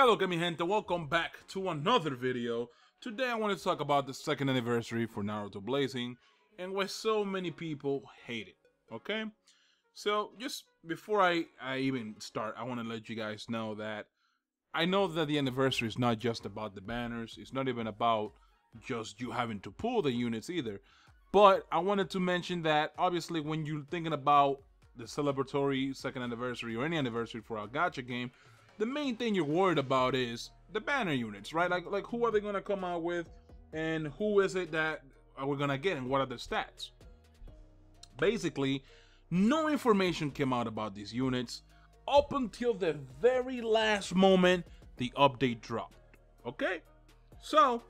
Hello, mi gente, welcome back to another video. Today I want to talk about the second anniversary for Naruto Blazing and why so many people hate it, okay? So, just before I even start, I want to let you guys know that I know that the anniversary is not just about the banners, it's not even about just you having to pull the units either. But I wanted to mention that, obviously, when you're thinking about the celebratory second anniversary or any anniversary for a gacha game, the main thing you're worried about is the banner units, right? Like who are they gonna come out with, and who is it that we're gonna get, and what are the stats? Basically, no information came out about these units up until the very last moment the update dropped. Okay, so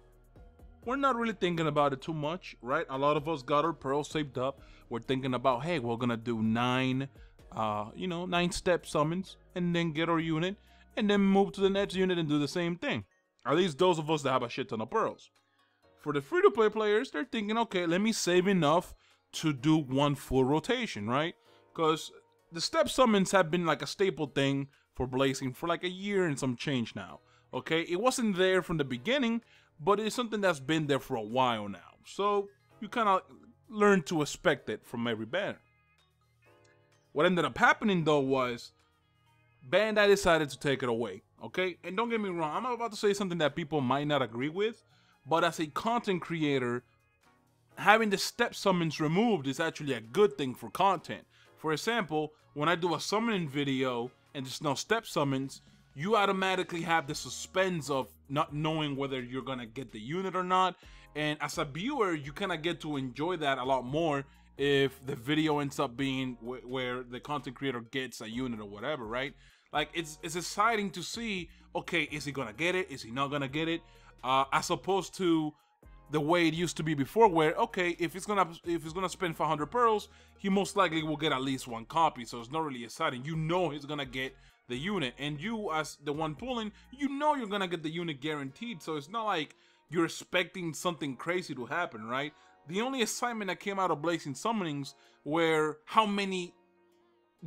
we're not really thinking about it too much, right? A lot of us got our pearls saved up. We're thinking about, hey, we're gonna do 9 step summons and then get our unit and then move to the next unit and do the same thing. At least those of us that have a shit ton of pearls. For the free-to-play players, they're thinking, okay, let me save enough to do one full rotation, right? Because the step summons have been like a staple thing for Blazing for like a year and some change now, okay? It wasn't there from the beginning, but it's something that's been there for a while now. So you kind of learn to expect it from every banner. What ended up happening though was Bandai decided to take it away, okay? And don't get me wrong, I'm about to say something that people might not agree with, but as a content creator, having the step summons removed is actually a good thing for content. For example, when I do a summoning video and there's no step summons, you automatically have the suspense of not knowing whether you're gonna get the unit or not. And as a viewer, you kind of get to enjoy that a lot more if the video ends up being where the content creator gets a unit or whatever, right? Like, it's exciting to see, okay, is he gonna get it? Is he not gonna get it? As opposed to the way it used to be before, where, okay, if he's gonna spend 500 pearls, he most likely will get at least 1 copy, so it's not really exciting. You know he's gonna get the unit, and you, as the one pulling, you know you're gonna get the unit guaranteed, so it's not like you're expecting something crazy to happen, right? The only excitement that came out of Blazing Summonings were how many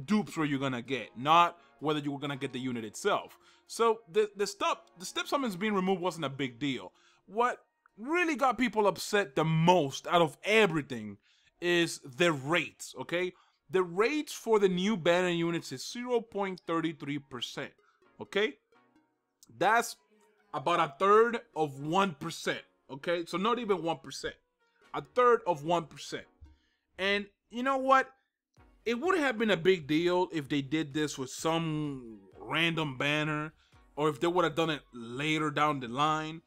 dupes were you gonna get, not whether you were gonna get the unit itself. So the step summons being removed wasn't a big deal. What really got people upset the most out of everything is the rates, okay? The rates for the new banner units is 0.33%, okay? That's about a third of 1%, okay? So not even 1%. A third of 1%. And you know what? It would have been a big deal if they did this with some random banner, or if they would have done it later down the line.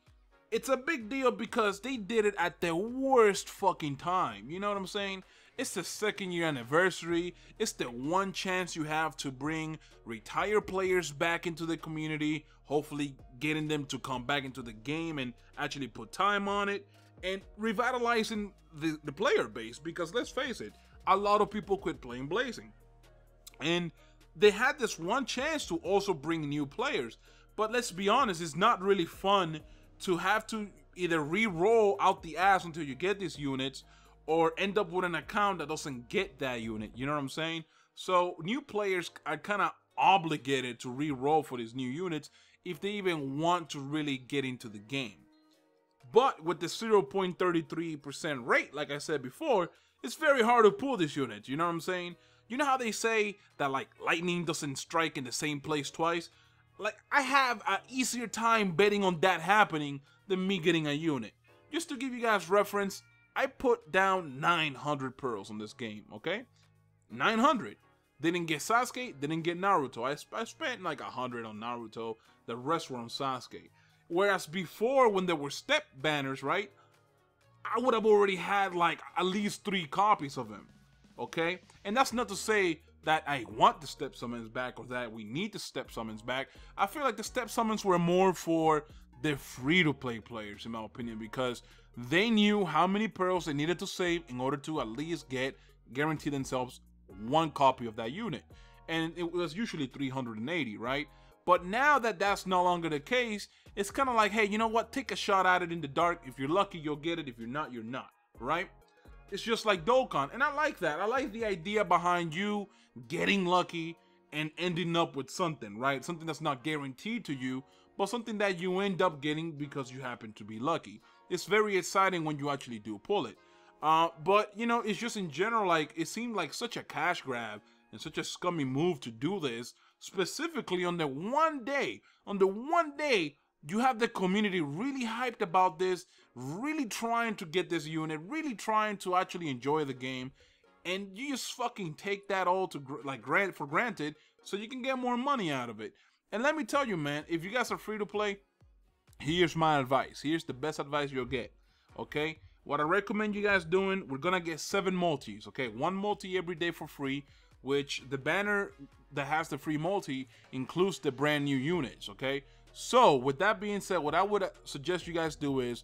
It's a big deal because they did it at the worst fucking time. You know what I'm saying? It's the 2nd year anniversary. It's the one chance you have to bring retired players back into the community, hopefully getting them to come back into the game and actually put time on it, and revitalizing the player base, because let's face it, a lot of people quit playing Blazing. And they had this one chance to also bring new players. But let's be honest, it's not really fun to have to either re-roll out the ass until you get these units, or end up with an account that doesn't get that unit. You know what I'm saying? So new players are kind of obligated to re-roll for these new units if they even want to really get into the game. But with the 0.33% rate, like I said before, it's very hard to pull these units. You know what I'm saying? You know how they say that, like, lightning doesn't strike in the same place twice? Like, I have an easier time betting on that happening than me getting a unit. Just to give you guys reference, I put down 900 pearls on this game, okay? 900. Didn't get Sasuke, didn't get Naruto. I spent like 100 on Naruto, the rest were on Sasuke. Whereas before, when there were step banners, right, I would have already had like at least 3 copies of him, okay? And that's not to say that I want the step summons back or that we need the step summons back. I feel like the step summons were more for the free-to-play players, in my opinion, because they knew how many pearls they needed to save in order to at least guarantee themselves 1 copy of that unit. And it was usually 380, right? But now that that's no longer the case, it's kind of like, hey, you know what? Take a shot at it in the dark. If you're lucky, you'll get it. If you're not, you're not, right? It's just like Dokkan, and I like that. I like the idea behind you getting lucky and ending up with something, right? Something that's not guaranteed to you, but something that you end up getting because you happen to be lucky. It's very exciting when you actually do pull it. But you know, it's just in general, like, it seemed like such a cash grab and such a scummy move to do this, specifically on the one day. On the one day, you have the community really hyped about this, really trying to get this unit, really trying to actually enjoy the game, and you just fucking take that all to for granted so you can get more money out of it. And let me tell you, man, if you guys are free to play, here's my advice. Here's the best advice you'll get, okay? What I recommend you guys doing, we're gonna get 7 multis, okay? 1 multi every day for free, which the banner that has the free multi includes the brand new units, okay? So with that being said, what I would suggest you guys do is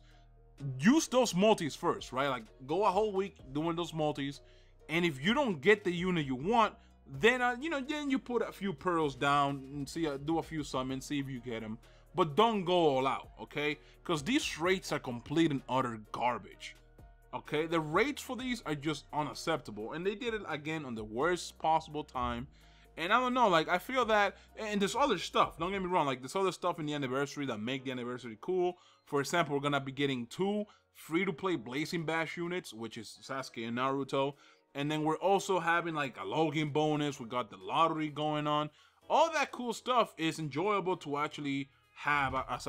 use those multis first, right? Like, go a whole week doing those multis, and if you don't get the unit you want, then you know, then you put a few pearls down and see, do a few summons, see if you get them. But don't go all out, okay? Because these rates are complete and utter garbage, okay? The rates for these are just unacceptable, and they did it again on the worst possible time. And I don't know, like, I feel that, and there's other stuff, don't get me wrong, like, there's other stuff in the anniversary that make the anniversary cool. For example, we're gonna be getting 2 free-to-play Blazing Bash units, which is Sasuke and Naruto. And then we're also having, like, a login bonus. We got the lottery going on. All that cool stuff is enjoyable to actually have as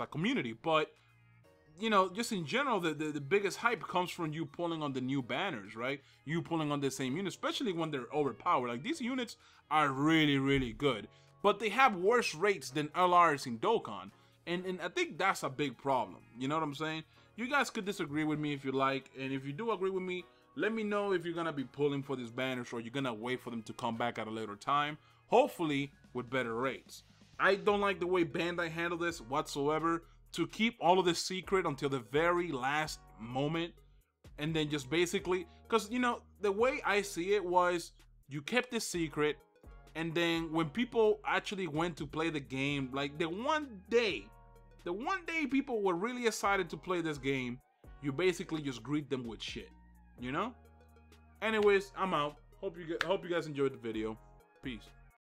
a community. But, you know, just in general, the biggest hype comes from you pulling on the new banners, right? You pulling on the same unit, especially when they're overpowered. Like, these units are really, really good, but they have worse rates than LRs in Dokkan. And I think that's a big problem. You know what I'm saying? You guys could disagree with me if you like, and if you do agree with me, let me know if you're gonna be pulling for these banners or you're gonna wait for them to come back at a later time, hopefully with better rates. I don't like the way Bandai handled this whatsoever, to keep all of this secret until the very last moment, and then just basically, because, you know, the way I see it was, you kept this secret, and then when people actually went to play the game, like the one day people were really excited to play this game, you basically just greet them with shit, you know? Anyways, I'm out. Hope you guys enjoyed the video. Peace.